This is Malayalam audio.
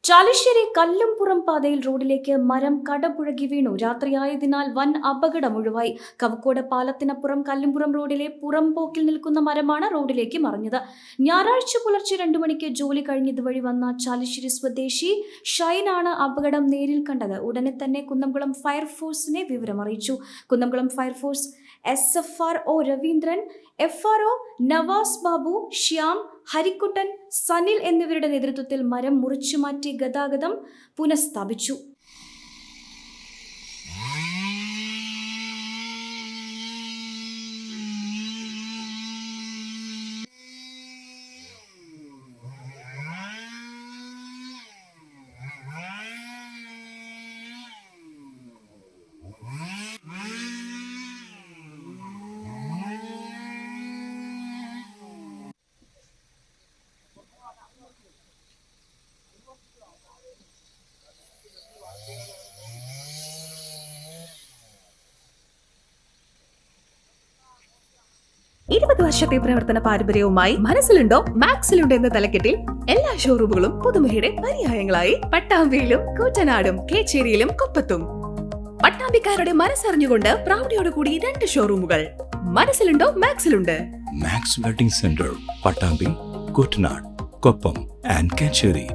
ചാലിശ്ശേരി കല്ലുംപുറം പാതയിൽ റോഡിലേക്ക് മരം കടപുഴകി വീണു. രാത്രിയായതിനാൽ വൻ അപകടം ഒഴിവായി. കവക്കോട് പാലത്തിനപ്പുറം കല്ലുംപുറം റോഡിലെ പുറംപോക്കിൽ നിൽക്കുന്ന മരമാണ് റോഡിലേക്ക് മറിഞ്ഞത്. ഞായറാഴ്ച പുലർച്ചെ 2 മണിക്ക് ജോലി കഴിഞ്ഞതുവഴി വന്ന ചാലിശ്ശേരി സ്വദേശി ഷൈനാണ് അപകടം നേരിൽ കണ്ടത്. ഉടനെ തന്നെ കുന്നംകുളം ഫയർഫോഴ്സിനെ വിവരമറിയിച്ചു. Kunnamkulam fire force SFRO Raveendran, FRO Navas Babu, Shyam, Harikuttan, Sanil എന്നിവരുടെ നേതൃത്വത്തിൽ മരം മുറിച്ചുമാറ്റി ഗതാഗതം പുനഃസ്ഥാപിച്ചു. വർഷത്തെ പ്രവർത്തന പാരമ്പര്യവുമായി മനസ്സിലുണ്ടോ മാക്സിലുണ്ടോ എന്ന തലക്കെട്ടിൽ എല്ലാ ഷോറൂമുകളും പുതുമയുടെ പര്യായങ്ങളായി പട്ടാമ്പിയിലും കൂറ്റനാടും കേച്ചേരിയിലും കൊപ്പത്തും. പട്ടാമ്പിക്കാരുടെ മനസ്സറിഞ്ഞുകൊണ്ട് പ്രൗഢിയോടുകൂടി 2 ഷോറൂമുകൾ. മനസ്സിലുണ്ടോ മാക്സിലുണ്ട്. Max wedding centre, Pattambi, Koottanad, Koppam and Kecheri.